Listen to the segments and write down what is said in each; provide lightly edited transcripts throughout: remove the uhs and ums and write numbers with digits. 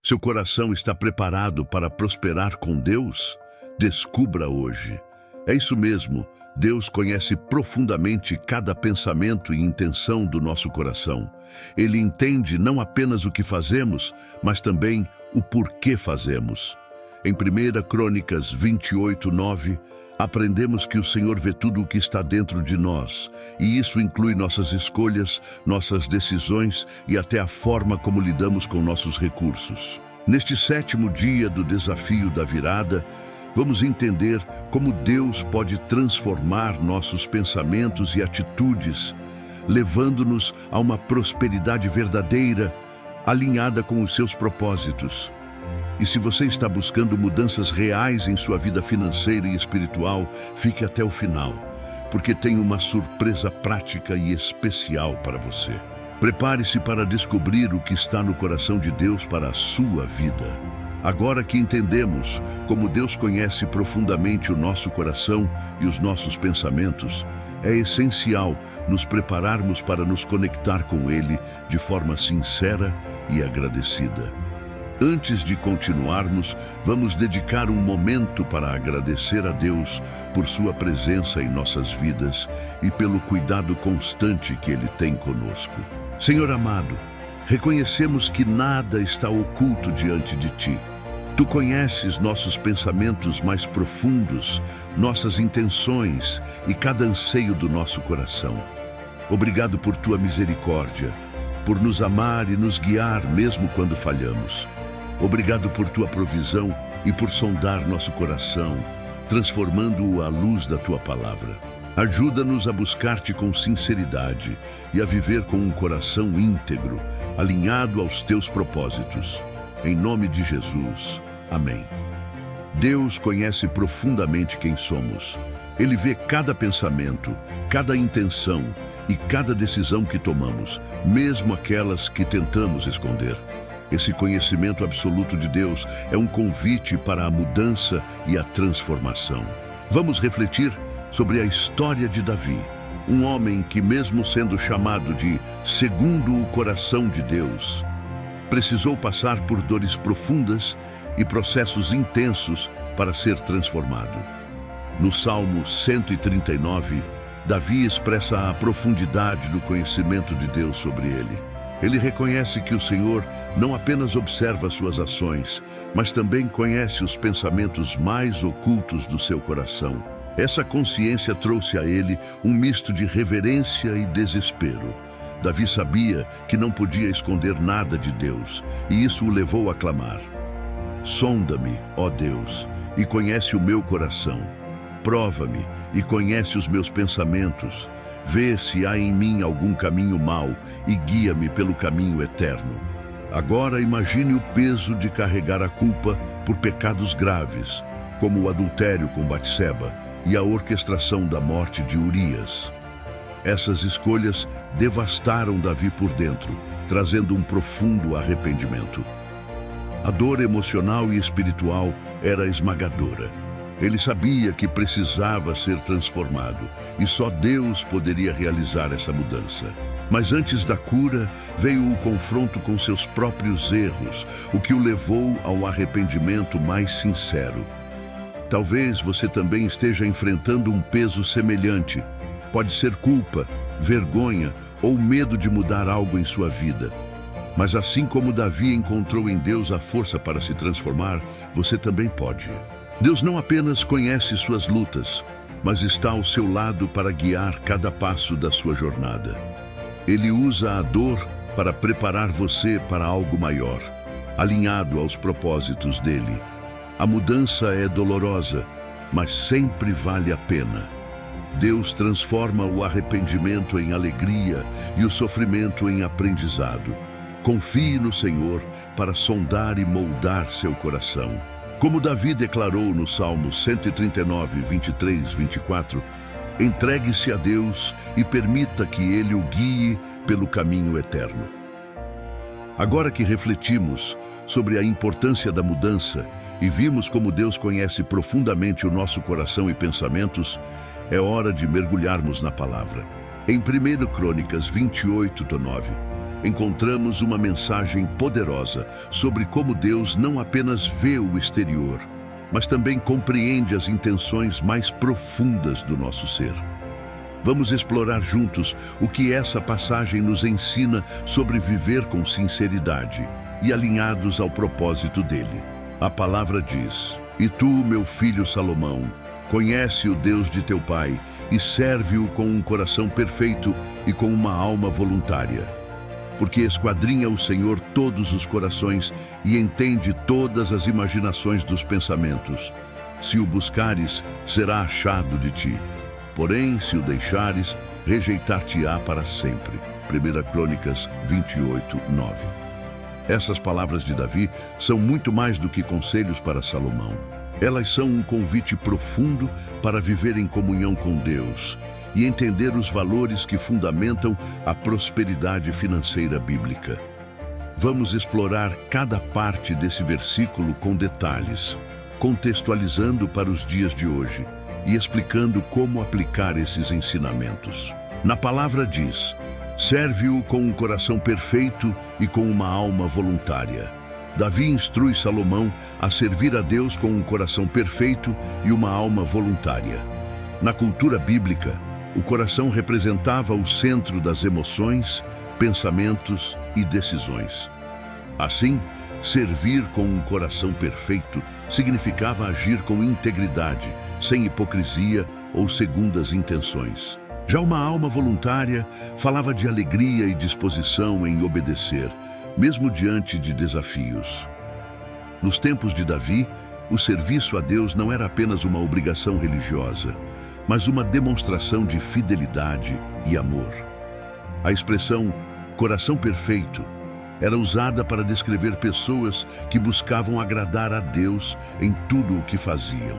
Seu coração está preparado para prosperar com Deus? Descubra hoje. É isso mesmo, Deus conhece profundamente cada pensamento e intenção do nosso coração. Ele entende não apenas o que fazemos, mas também o porquê fazemos. Em 1 Crônicas 28:9, aprendemos que o Senhor vê tudo o que está dentro de nós, e isso inclui nossas escolhas, nossas decisões e até a forma como lidamos com nossos recursos. Neste 7º dia do desafio da virada, vamos entender como Deus pode transformar nossos pensamentos e atitudes, levando-nos a uma prosperidade verdadeira, alinhada com os seus propósitos. E se você está buscando mudanças reais em sua vida financeira e espiritual, fique até o final, porque tem uma surpresa prática e especial para você. Prepare-se para descobrir o que está no coração de Deus para a sua vida. Agora que entendemos como Deus conhece profundamente o nosso coração e os nossos pensamentos, é essencial nos prepararmos para nos conectar com Ele de forma sincera e agradecida. Antes de continuarmos, vamos dedicar um momento para agradecer a Deus por sua presença em nossas vidas e pelo cuidado constante que Ele tem conosco. Senhor amado, reconhecemos que nada está oculto diante de Ti. Tu conheces nossos pensamentos mais profundos, nossas intenções e cada anseio do nosso coração. Obrigado por Tua misericórdia, por nos amar e nos guiar mesmo quando falhamos. Obrigado por Tua provisão e por sondar nosso coração, transformando-o à luz da Tua palavra. Ajuda-nos a buscar-Te com sinceridade e a viver com um coração íntegro, alinhado aos Teus propósitos. Em nome de Jesus. Amém. Deus conhece profundamente quem somos. Ele vê cada pensamento, cada intenção e cada decisão que tomamos, mesmo aquelas que tentamos esconder. Esse conhecimento absoluto de Deus é um convite para a mudança e a transformação. Vamos refletir sobre a história de Davi, um homem que, mesmo sendo chamado de segundo o coração de Deus, precisou passar por dores profundas e processos intensos para ser transformado. No Salmo 139, Davi expressa a profundidade do conhecimento de Deus sobre ele. Ele reconhece que o Senhor não apenas observa suas ações, mas também conhece os pensamentos mais ocultos do seu coração. Essa consciência trouxe a ele um misto de reverência e desespero. Davi sabia que não podia esconder nada de Deus, e isso o levou a clamar: sonda-me, ó Deus, e conhece o meu coração. Prova-me e conhece os meus pensamentos. Vê se há em mim algum caminho mau e guia-me pelo caminho eterno. Agora imagine o peso de carregar a culpa por pecados graves, como o adultério com Batseba e a orquestração da morte de Urias. Essas escolhas devastaram Davi por dentro, trazendo um profundo arrependimento. A dor emocional e espiritual era esmagadora. Ele sabia que precisava ser transformado, e só Deus poderia realizar essa mudança. Mas antes da cura, veio o confronto com seus próprios erros, o que o levou ao arrependimento mais sincero. Talvez você também esteja enfrentando um peso semelhante. Pode ser culpa, vergonha ou medo de mudar algo em sua vida. Mas assim como Davi encontrou em Deus a força para se transformar, você também pode. Deus não apenas conhece suas lutas, mas está ao seu lado para guiar cada passo da sua jornada. Ele usa a dor para preparar você para algo maior, alinhado aos propósitos dele. A mudança é dolorosa, mas sempre vale a pena. Deus transforma o arrependimento em alegria e o sofrimento em aprendizado. Confie no Senhor para sondar e moldar seu coração. Como Davi declarou no Salmo 139, 23, 24, entregue-se a Deus e permita que Ele o guie pelo caminho eterno. Agora que refletimos sobre a importância da mudança e vimos como Deus conhece profundamente o nosso coração e pensamentos, é hora de mergulharmos na palavra. Em 1 Crônicas 28:9, encontramos uma mensagem poderosa sobre como Deus não apenas vê o exterior, mas também compreende as intenções mais profundas do nosso ser. Vamos explorar juntos o que essa passagem nos ensina sobre viver com sinceridade e alinhados ao propósito dele. A palavra diz: "E tu, meu filho Salomão, conhece o Deus de teu pai e serve-o com um coração perfeito e com uma alma voluntária. Porque esquadrinha o Senhor todos os corações e entende todas as imaginações dos pensamentos. Se o buscares, será achado de ti. Porém, se o deixares, rejeitar-te-á para sempre." 1 Crônicas 28, 9. Essas palavras de Davi são muito mais do que conselhos para Salomão. Elas são um convite profundo para viver em comunhão com Deus e entender os valores que fundamentam a prosperidade financeira bíblica. Vamos explorar cada parte desse versículo com detalhes, contextualizando para os dias de hoje e explicando como aplicar esses ensinamentos. Na palavra diz: "Serve-o com um coração perfeito e com uma alma voluntária." Davi instrui Salomão a servir a Deus com um coração perfeito e uma alma voluntária. Na cultura bíblica, o coração representava o centro das emoções, pensamentos e decisões. Assim, servir com um coração perfeito significava agir com integridade, sem hipocrisia ou segundas intenções. Já uma alma voluntária falava de alegria e disposição em obedecer, mesmo diante de desafios. Nos tempos de Davi, o serviço a Deus não era apenas uma obrigação religiosa, mas uma demonstração de fidelidade e amor. A expressão "coração perfeito" era usada para descrever pessoas que buscavam agradar a Deus em tudo o que faziam.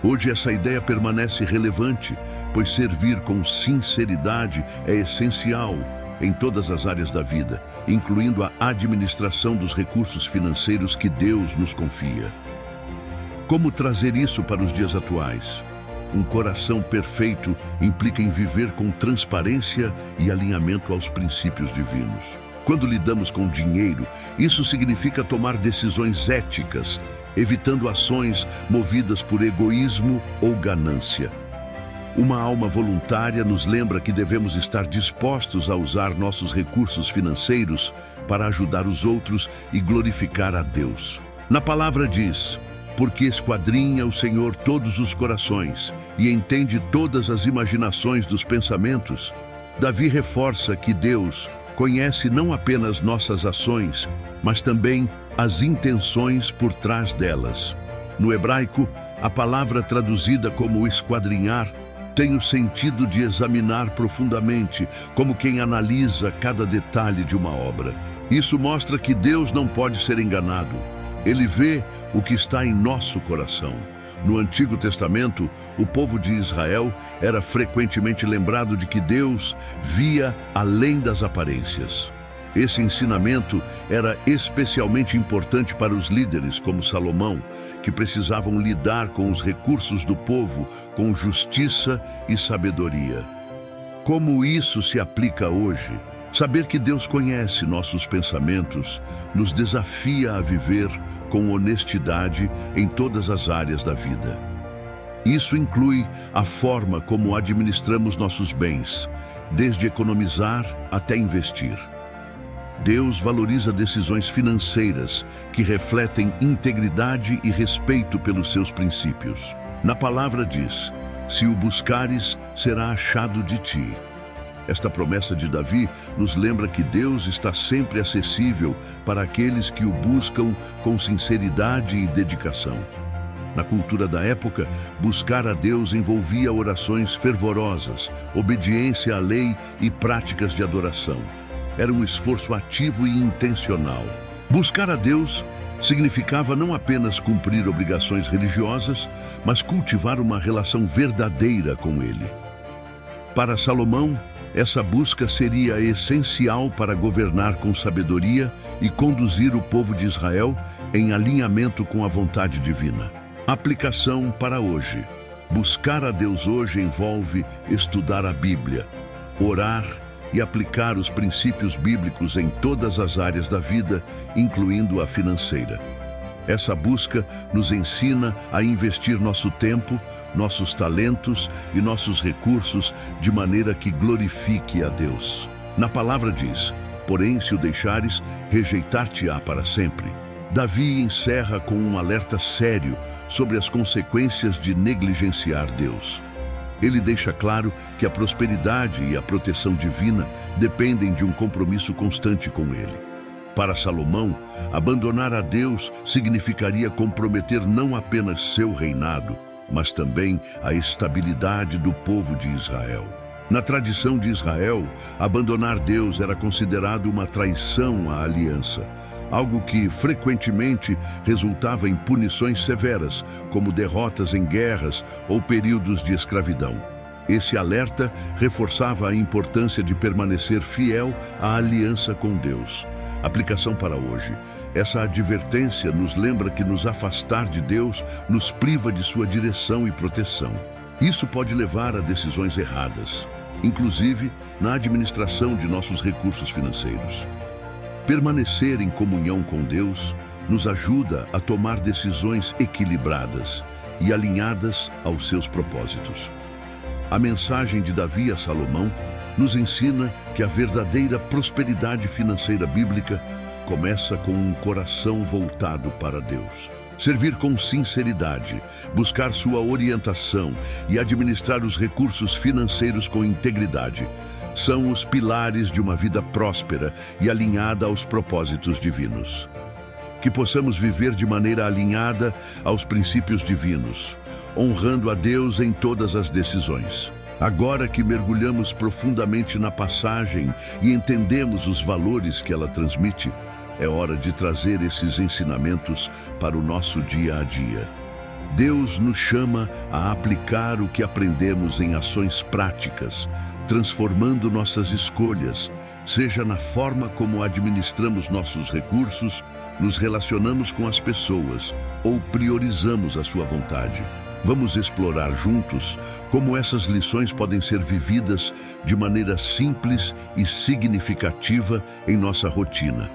Hoje essa ideia permanece relevante, pois servir com sinceridade é essencial em todas as áreas da vida, incluindo a administração dos recursos financeiros que Deus nos confia. Como trazer isso para os dias atuais? Um coração perfeito implica em viver com transparência e alinhamento aos princípios divinos. Quando lidamos com dinheiro, isso significa tomar decisões éticas, evitando ações movidas por egoísmo ou ganância. Uma alma voluntária nos lembra que devemos estar dispostos a usar nossos recursos financeiros para ajudar os outros e glorificar a Deus. Na palavra diz: "Porque esquadrinha o Senhor todos os corações e entende todas as imaginações dos pensamentos." Davi reforça que Deus conhece não apenas nossas ações, mas também as intenções por trás delas. No hebraico, a palavra traduzida como esquadrinhar tem o sentido de examinar profundamente, como quem analisa cada detalhe de uma obra. Isso mostra que Deus não pode ser enganado. Ele vê o que está em nosso coração. No Antigo Testamento, o povo de Israel era frequentemente lembrado de que Deus via além das aparências. Esse ensinamento era especialmente importante para os líderes como Salomão, que precisavam lidar com os recursos do povo com justiça e sabedoria. Como isso se aplica hoje? Saber que Deus conhece nossos pensamentos nos desafia a viver com honestidade em todas as áreas da vida. Isso inclui a forma como administramos nossos bens, desde economizar até investir. Deus valoriza decisões financeiras que refletem integridade e respeito pelos seus princípios. Na palavra diz: "Se o buscares, será achado de ti." Esta promessa de Davi nos lembra que Deus está sempre acessível para aqueles que o buscam com sinceridade e dedicação. Na cultura da época, buscar a Deus envolvia orações fervorosas, obediência à lei e práticas de adoração. Era um esforço ativo e intencional. Buscar a Deus significava não apenas cumprir obrigações religiosas, mas cultivar uma relação verdadeira com Ele. Para Salomão, essa busca seria essencial para governar com sabedoria e conduzir o povo de Israel em alinhamento com a vontade divina. Aplicação para hoje. Buscar a Deus hoje envolve estudar a Bíblia, orar e aplicar os princípios bíblicos em todas as áreas da vida, incluindo a financeira. Essa busca nos ensina a investir nosso tempo, nossos talentos e nossos recursos de maneira que glorifique a Deus. Na palavra diz: porém, se o deixares, rejeitar-te-á para sempre. Davi encerra com um alerta sério sobre as consequências de negligenciar Deus. Ele deixa claro que a prosperidade e a proteção divina dependem de um compromisso constante com Ele. Para Salomão, abandonar a Deus significaria comprometer não apenas seu reinado, mas também a estabilidade do povo de Israel. Na tradição de Israel, abandonar Deus era considerado uma traição à aliança, algo que frequentemente resultava em punições severas, como derrotas em guerras ou períodos de escravidão. Esse alerta reforçava a importância de permanecer fiel à aliança com Deus. Aplicação para hoje. Essa advertência nos lembra que nos afastar de Deus nos priva de sua direção e proteção. Isso pode levar a decisões erradas, inclusive na administração de nossos recursos financeiros. Permanecer em comunhão com Deus nos ajuda a tomar decisões equilibradas e alinhadas aos seus propósitos. A mensagem de Davi a Salomão nos ensina que a verdadeira prosperidade financeira bíblica começa com um coração voltado para Deus. Servir com sinceridade, buscar sua orientação e administrar os recursos financeiros com integridade são os pilares de uma vida próspera e alinhada aos propósitos divinos. Que possamos viver de maneira alinhada aos princípios divinos, honrando a Deus em todas as decisões. Agora que mergulhamos profundamente na passagem e entendemos os valores que ela transmite, é hora de trazer esses ensinamentos para o nosso dia a dia. Deus nos chama a aplicar o que aprendemos em ações práticas, transformando nossas escolhas, seja na forma como administramos nossos recursos, nos relacionamos com as pessoas ou priorizamos a sua vontade. Vamos explorar juntos como essas lições podem ser vividas de maneira simples e significativa em nossa rotina.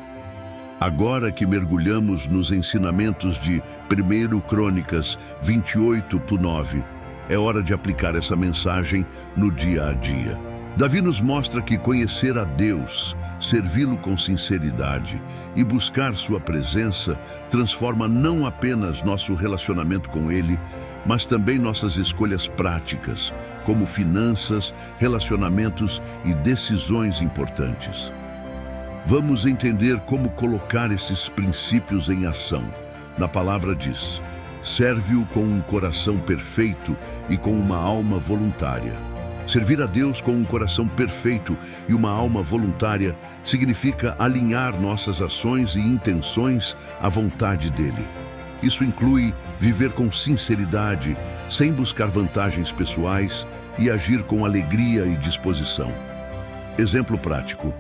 Agora que mergulhamos nos ensinamentos de 1 Crônicas 28:9, é hora de aplicar essa mensagem no dia a dia. Davi nos mostra que conhecer a Deus, servi-lo com sinceridade e buscar sua presença transforma não apenas nosso relacionamento com Ele, mas também nossas escolhas práticas, como finanças, relacionamentos e decisões importantes. Vamos entender como colocar esses princípios em ação. Na palavra diz: serve-o com um coração perfeito e com uma alma voluntária. Servir a Deus com um coração perfeito e uma alma voluntária significa alinhar nossas ações e intenções à vontade dele. Isso inclui viver com sinceridade, sem buscar vantagens pessoais e agir com alegria e disposição. Exemplo prático.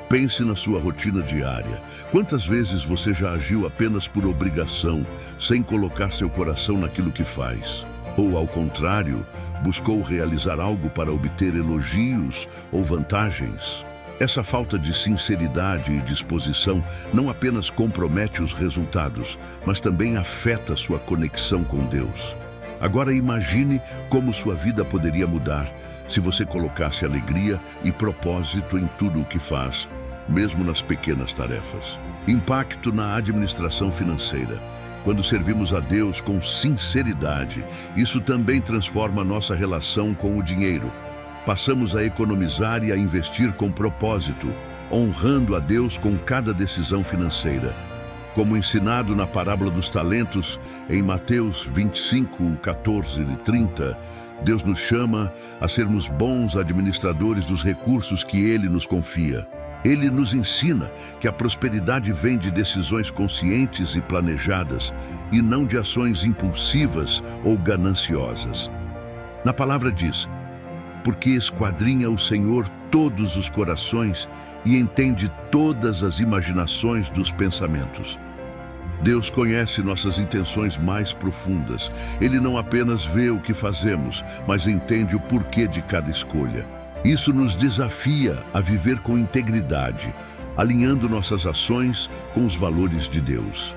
Pense na sua rotina diária. Quantas vezes você já agiu apenas por obrigação, sem colocar seu coração naquilo que faz? Ou, ao contrário, buscou realizar algo para obter elogios ou vantagens? Essa falta de sinceridade e disposição não apenas compromete os resultados, mas também afeta sua conexão com Deus. Agora imagine como sua vida poderia mudar se você colocasse alegria e propósito em tudo o que faz, mesmo nas pequenas tarefas. Impacto na administração financeira. Quando servimos a Deus com sinceridade, isso também transforma nossa relação com o dinheiro. Passamos a economizar e a investir com propósito, honrando a Deus com cada decisão financeira. Como ensinado na parábola dos talentos, em Mateus 25, 14 e 30, Deus nos chama a sermos bons administradores dos recursos que Ele nos confia. Ele nos ensina que a prosperidade vem de decisões conscientes e planejadas, e não de ações impulsivas ou gananciosas. Na palavra diz: porque esquadrinha o Senhor todos os corações e entende todas as imaginações dos pensamentos. Deus conhece nossas intenções mais profundas. Ele não apenas vê o que fazemos, mas entende o porquê de cada escolha. Isso nos desafia a viver com integridade, alinhando nossas ações com os valores de Deus.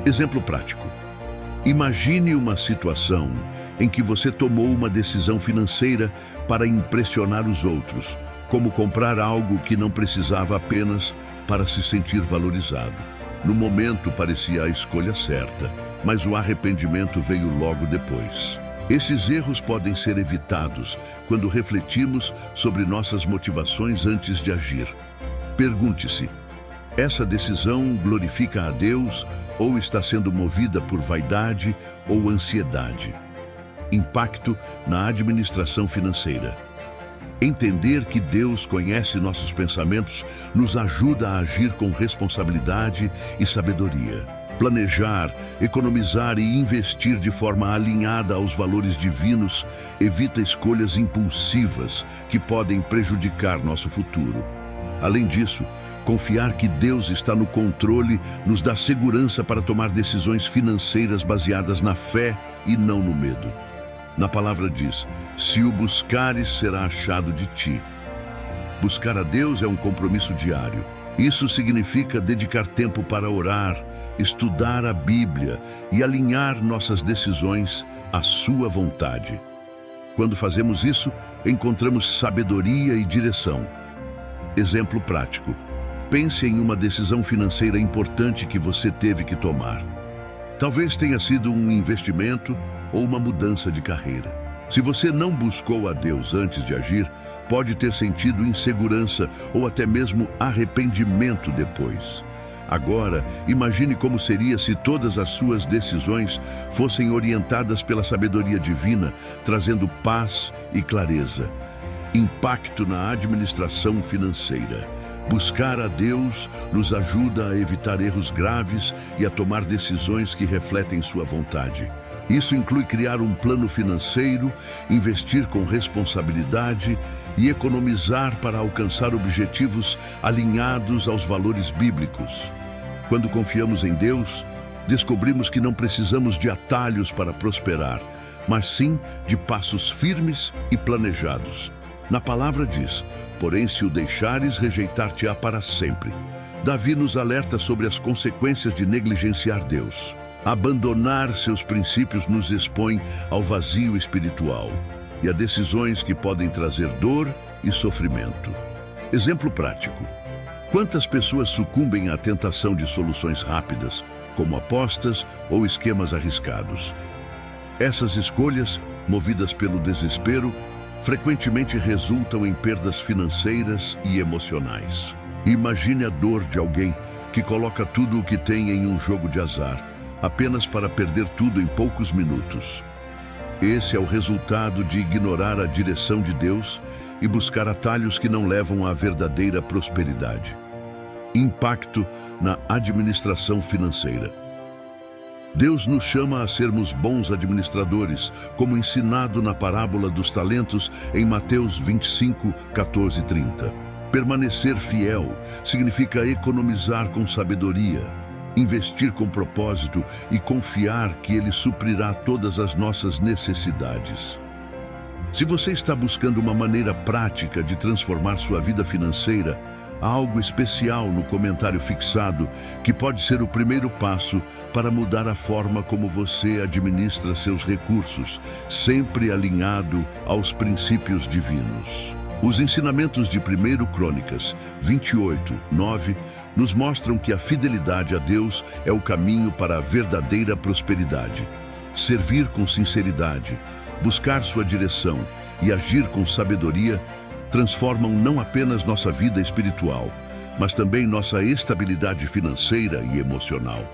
Exemplo prático. Imagine uma situação em que você tomou uma decisão financeira para impressionar os outros, como comprar algo que não precisava apenas para se sentir valorizado. No momento parecia a escolha certa, mas o arrependimento veio logo depois. Esses erros podem ser evitados quando refletimos sobre nossas motivações antes de agir. Pergunte-se: essa decisão glorifica a Deus ou está sendo movida por vaidade ou ansiedade? Impacto na administração financeira. Entender que Deus conhece nossos pensamentos nos ajuda a agir com responsabilidade e sabedoria. Planejar, economizar e investir de forma alinhada aos valores divinos evita escolhas impulsivas que podem prejudicar nosso futuro. Além disso, confiar que Deus está no controle nos dá segurança para tomar decisões financeiras baseadas na fé e não no medo. Na palavra diz: se o buscares, será achado de ti. Buscar a Deus é um compromisso diário. Isso significa dedicar tempo para orar, estudar a Bíblia e alinhar nossas decisões à sua vontade. Quando fazemos isso, encontramos sabedoria e direção. Exemplo prático. Pense em uma decisão financeira importante que você teve que tomar. Talvez tenha sido um investimento ou uma mudança de carreira. Se você não buscou a Deus antes de agir, pode ter sentido insegurança ou até mesmo arrependimento depois. Agora, imagine como seria se todas as suas decisões fossem orientadas pela sabedoria divina, trazendo paz e clareza. Impacto na administração financeira. Buscar a Deus nos ajuda a evitar erros graves e a tomar decisões que refletem sua vontade. Isso inclui criar um plano financeiro, investir com responsabilidade e economizar para alcançar objetivos alinhados aos valores bíblicos. Quando confiamos em Deus, descobrimos que não precisamos de atalhos para prosperar, mas sim de passos firmes e planejados. Na palavra diz: porém, se o deixares, rejeitar-te-á para sempre. Davi nos alerta sobre as consequências de negligenciar Deus. Abandonar seus princípios nos expõe ao vazio espiritual e a decisões que podem trazer dor e sofrimento. Exemplo prático. Quantas pessoas sucumbem à tentação de soluções rápidas, como apostas ou esquemas arriscados? Essas escolhas, movidas pelo desespero, frequentemente resultam em perdas financeiras e emocionais. Imagine a dor de alguém que coloca tudo o que tem em um jogo de azar, apenas para perder tudo em poucos minutos. Esse é o resultado de ignorar a direção de Deus e buscar atalhos que não levam à verdadeira prosperidade. Impacto na administração financeira. Deus nos chama a sermos bons administradores, como ensinado na parábola dos talentos em Mateus 25, 14 e 30. Permanecer fiel significa economizar com sabedoria, investir com propósito e confiar que Ele suprirá todas as nossas necessidades. Se você está buscando uma maneira prática de transformar sua vida financeira, há algo especial no comentário fixado que pode ser o primeiro passo para mudar a forma como você administra seus recursos, sempre alinhado aos princípios divinos. Os ensinamentos de 1 Crônicas 28, 9 nos mostram que a fidelidade a Deus é o caminho para a verdadeira prosperidade. Servir com sinceridade, buscar sua direção e agir com sabedoria transformam não apenas nossa vida espiritual, mas também nossa estabilidade financeira e emocional.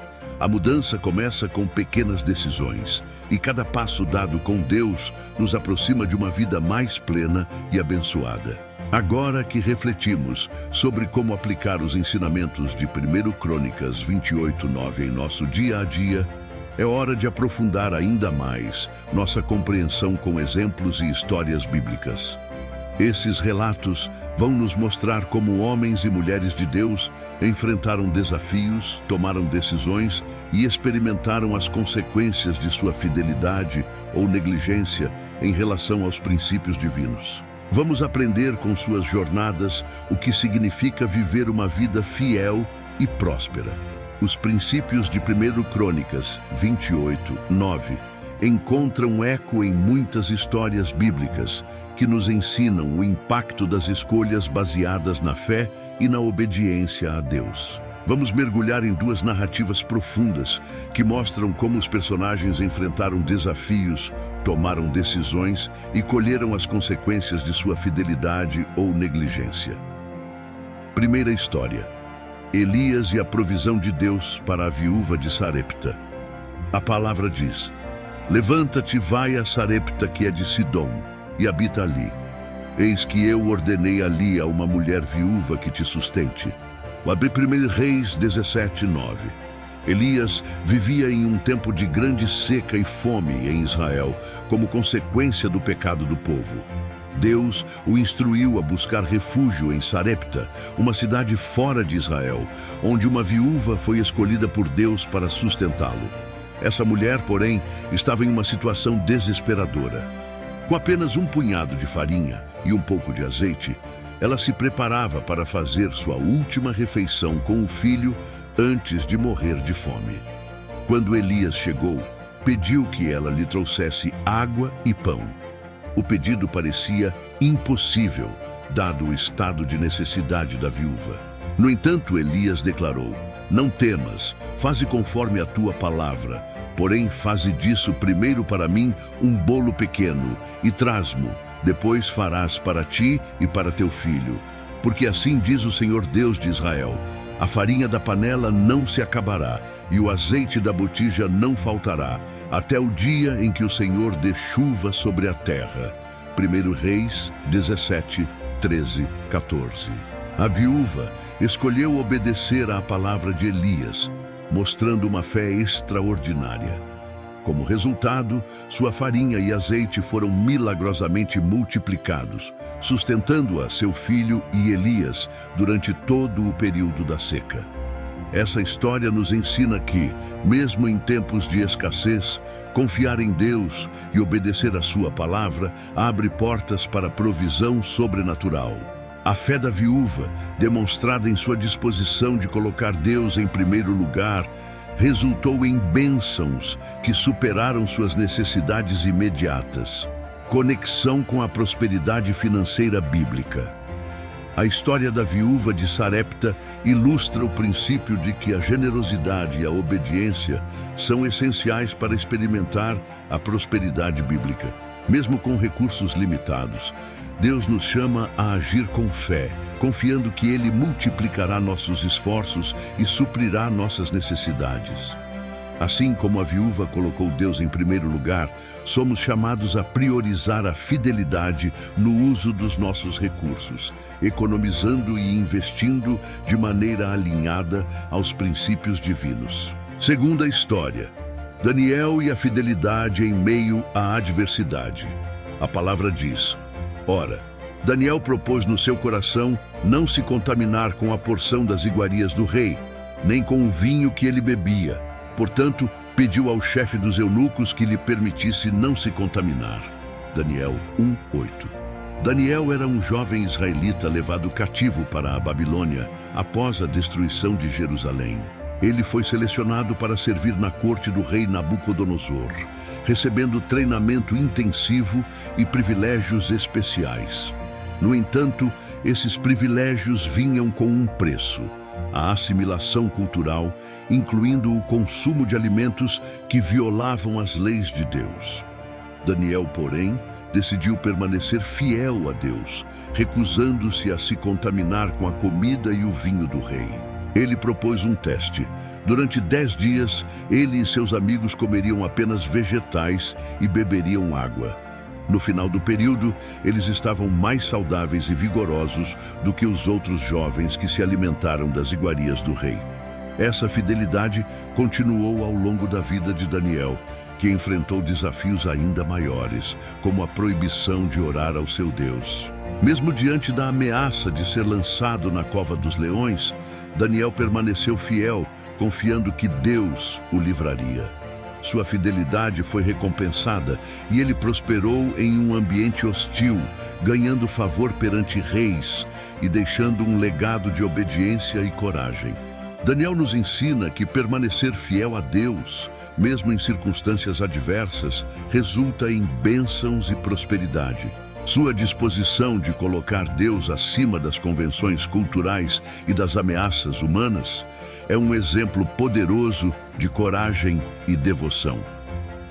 A mudança começa com pequenas decisões, e cada passo dado com Deus nos aproxima de uma vida mais plena e abençoada. Agora que refletimos sobre como aplicar os ensinamentos de 1 Crônicas 28, 9 em nosso dia a dia, é hora de aprofundar ainda mais nossa compreensão com exemplos e histórias bíblicas. Esses relatos vão nos mostrar como homens e mulheres de Deus enfrentaram desafios, tomaram decisões e experimentaram as consequências de sua fidelidade ou negligência em relação aos princípios divinos. Vamos aprender com suas jornadas o que significa viver uma vida fiel e próspera. Os princípios de 1 Crônicas 28:9 encontram eco em muitas histórias bíblicas que nos ensinam o impacto das escolhas baseadas na fé e na obediência a Deus. Vamos mergulhar em duas narrativas profundas que mostram como os personagens enfrentaram desafios, tomaram decisões e colheram as consequências de sua fidelidade ou negligência. Primeira história: Elias e a provisão de Deus para a viúva de Sarepta. A palavra diz: levanta-te, vai a Sarepta, que é de Sidom, e habita ali. Eis que eu ordenei ali a uma mulher viúva que te sustente. Abre 1 Reis 17:9. Elias vivia em um tempo de grande seca e fome em Israel, como consequência do pecado do povo. Deus o instruiu a buscar refúgio em Sarepta, uma cidade fora de Israel, onde uma viúva foi escolhida por Deus para sustentá-lo. Essa mulher, porém, estava em uma situação desesperadora. Com apenas um punhado de farinha e um pouco de azeite, ela se preparava para fazer sua última refeição com o filho antes de morrer de fome. Quando Elias chegou, pediu que ela lhe trouxesse água e pão. O pedido parecia impossível, dado o estado de necessidade da viúva. No entanto, Elias declarou: não temas, faze conforme a tua palavra, porém faze disso primeiro para mim um bolo pequeno e traz-mo. Depois farás para ti e para teu filho. Porque assim diz o Senhor Deus de Israel: a farinha da panela não se acabará, e o azeite da botija não faltará, até o dia em que o Senhor dê chuva sobre a terra. 1 Reis 17, 13, 14. A viúva escolheu obedecer à palavra de Elias, mostrando uma fé extraordinária. Como resultado, sua farinha e azeite foram milagrosamente multiplicados, sustentando-a, seu filho e Elias durante todo o período da seca. Essa história nos ensina que, mesmo em tempos de escassez, confiar em Deus e obedecer à sua palavra abre portas para provisão sobrenatural. A fé da viúva, demonstrada em sua disposição de colocar Deus em primeiro lugar, resultou em bênçãos que superaram suas necessidades imediatas. Conexão com a prosperidade financeira bíblica. A história da viúva de Sarepta ilustra o princípio de que a generosidade e a obediência são essenciais para experimentar a prosperidade bíblica. Mesmo com recursos limitados, Deus nos chama a agir com fé, confiando que Ele multiplicará nossos esforços e suprirá nossas necessidades. Assim como a viúva colocou Deus em primeiro lugar, somos chamados a priorizar a fidelidade no uso dos nossos recursos, economizando e investindo de maneira alinhada aos princípios divinos. Segunda história: Daniel e a fidelidade em meio à adversidade. A palavra diz: ora, Daniel propôs no seu coração não se contaminar com a porção das iguarias do rei, nem com o vinho que ele bebia. Portanto, pediu ao chefe dos eunucos que lhe permitisse não se contaminar. Daniel 1:8. Daniel era um jovem israelita levado cativo para a Babilônia após a destruição de Jerusalém. Ele foi selecionado para servir na corte do rei Nabucodonosor, recebendo treinamento intensivo e privilégios especiais. No entanto, esses privilégios vinham com um preço: a assimilação cultural, incluindo o consumo de alimentos que violavam as leis de Deus. Daniel, porém, decidiu permanecer fiel a Deus, recusando-se a se contaminar com a comida e o vinho do rei. Ele propôs um teste. Durante 10 dias, ele e seus amigos comeriam apenas vegetais e beberiam água. No final do período, eles estavam mais saudáveis e vigorosos do que os outros jovens que se alimentaram das iguarias do rei. Essa fidelidade continuou ao longo da vida de Daniel, que enfrentou desafios ainda maiores, como a proibição de orar ao seu Deus. Mesmo diante da ameaça de ser lançado na cova dos leões, Daniel permaneceu fiel, confiando que Deus o livraria. Sua fidelidade foi recompensada e ele prosperou em um ambiente hostil, ganhando favor perante reis e deixando um legado de obediência e coragem. Daniel nos ensina que permanecer fiel a Deus, mesmo em circunstâncias adversas, resulta em bênçãos e prosperidade. Sua disposição de colocar Deus acima das convenções culturais e das ameaças humanas é um exemplo poderoso de coragem e devoção.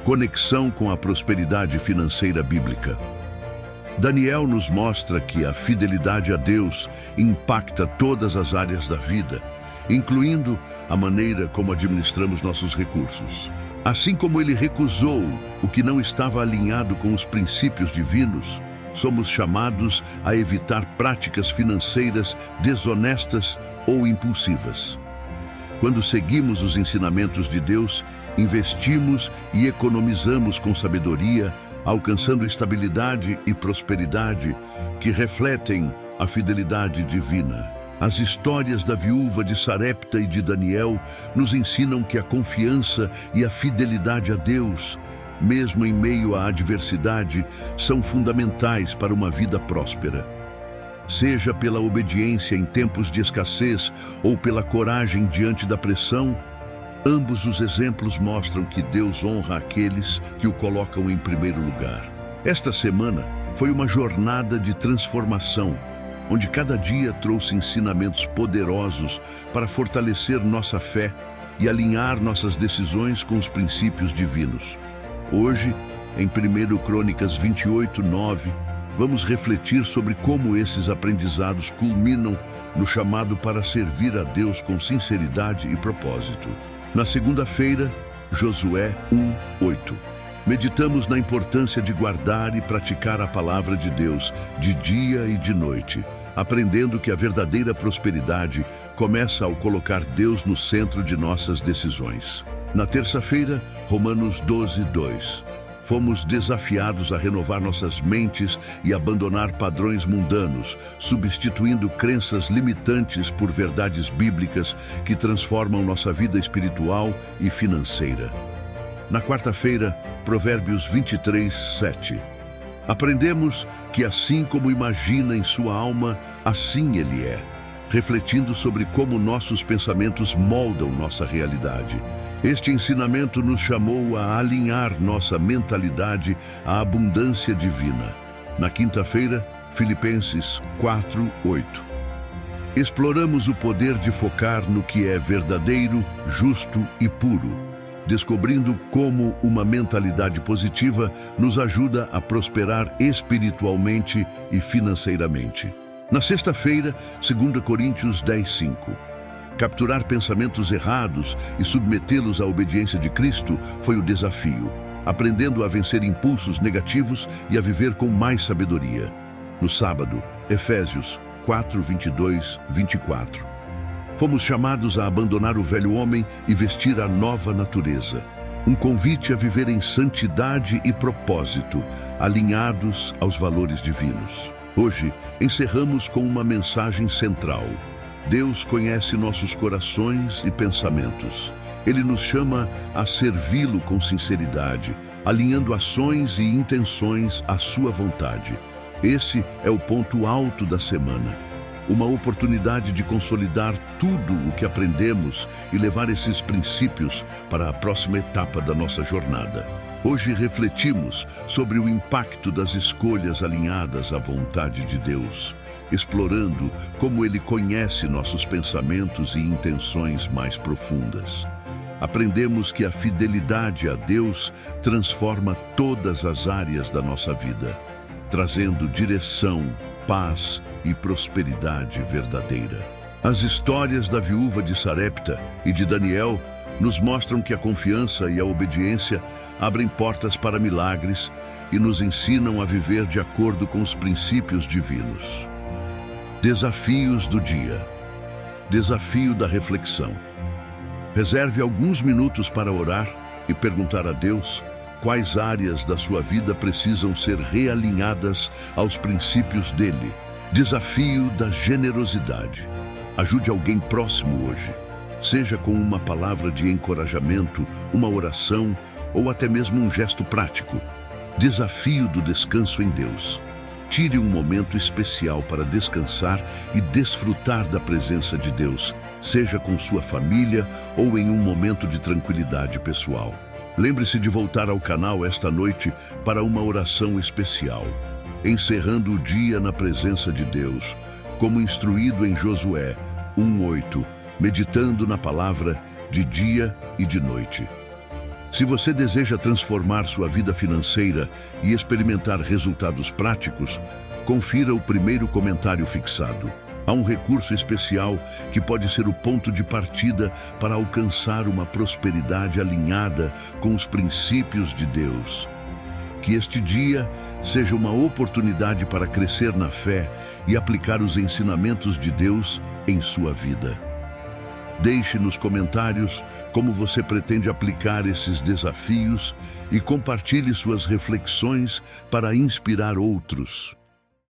Conexão com a prosperidade financeira bíblica. Daniel nos mostra que a fidelidade a Deus impacta todas as áreas da vida, incluindo a maneira como administramos nossos recursos. Assim como ele recusou o que não estava alinhado com os princípios divinos, somos chamados a evitar práticas financeiras desonestas ou impulsivas. Quando seguimos os ensinamentos de Deus, investimos e economizamos com sabedoria, alcançando estabilidade e prosperidade que refletem a fidelidade divina. As histórias da viúva de Sarepta e de Daniel nos ensinam que a confiança e a fidelidade a Deus, mesmo em meio à adversidade, são fundamentais para uma vida próspera. Seja pela obediência em tempos de escassez ou pela coragem diante da pressão, ambos os exemplos mostram que Deus honra aqueles que o colocam em primeiro lugar. Esta semana foi uma jornada de transformação, onde cada dia trouxe ensinamentos poderosos para fortalecer nossa fé e alinhar nossas decisões com os princípios divinos. Hoje, em 1 Crônicas 28:9, vamos refletir sobre como esses aprendizados culminam no chamado para servir a Deus com sinceridade e propósito. Na segunda-feira, Josué 1:8. Meditamos na importância de guardar e praticar a palavra de Deus de dia e de noite, aprendendo que a verdadeira prosperidade começa ao colocar Deus no centro de nossas decisões. Na terça-feira, Romanos 12:2. Fomos desafiados a renovar nossas mentes e abandonar padrões mundanos, substituindo crenças limitantes por verdades bíblicas que transformam nossa vida espiritual e financeira. Na quarta-feira, Provérbios 23:7. Aprendemos que assim como imagina em sua alma, assim ele é, refletindo sobre como nossos pensamentos moldam nossa realidade. Este ensinamento nos chamou a alinhar nossa mentalidade à abundância divina. Na quinta-feira, Filipenses 4:8. Exploramos o poder de focar no que é verdadeiro, justo e puro, descobrindo como uma mentalidade positiva nos ajuda a prosperar espiritualmente e financeiramente. Na sexta-feira, 2 Coríntios 10:5. Capturar pensamentos errados e submetê-los à obediência de Cristo foi o desafio, aprendendo a vencer impulsos negativos e a viver com mais sabedoria. No sábado, Efésios 4:22-24. Fomos chamados a abandonar o velho homem e vestir a nova natureza. Um convite a viver em santidade e propósito, alinhados aos valores divinos. Hoje, encerramos com uma mensagem central. Deus conhece nossos corações e pensamentos. Ele nos chama a servi-lo com sinceridade, alinhando ações e intenções à sua vontade. Esse é o ponto alto da semana. Uma oportunidade de consolidar tudo o que aprendemos e levar esses princípios para a próxima etapa da nossa jornada. Hoje refletimos sobre o impacto das escolhas alinhadas à vontade de Deus, explorando como Ele conhece nossos pensamentos e intenções mais profundas. Aprendemos que a fidelidade a Deus transforma todas as áreas da nossa vida, trazendo direção, paz e prosperidade verdadeira. As histórias da viúva de Sarepta e de Daniel nos mostram que a confiança e a obediência abrem portas para milagres e nos ensinam a viver de acordo com os princípios divinos. Desafios do dia. Desafio da reflexão. Reserve alguns minutos para orar e perguntar a Deus quais áreas da sua vida precisam ser realinhadas aos princípios dele. Desafio da generosidade. Ajude alguém próximo hoje, seja com uma palavra de encorajamento, uma oração ou até mesmo um gesto prático. Desafio do descanso em Deus. Tire um momento especial para descansar e desfrutar da presença de Deus, seja com sua família ou em um momento de tranquilidade pessoal. Lembre-se de voltar ao canal esta noite para uma oração especial, encerrando o dia na presença de Deus, como instruído em Josué 1:8, meditando na palavra de dia e de noite. Se você deseja transformar sua vida financeira e experimentar resultados práticos, confira o primeiro comentário fixado. Há um recurso especial que pode ser o ponto de partida para alcançar uma prosperidade alinhada com os princípios de Deus. Que este dia seja uma oportunidade para crescer na fé e aplicar os ensinamentos de Deus em sua vida. Deixe nos comentários como você pretende aplicar esses desafios e compartilhe suas reflexões para inspirar outros.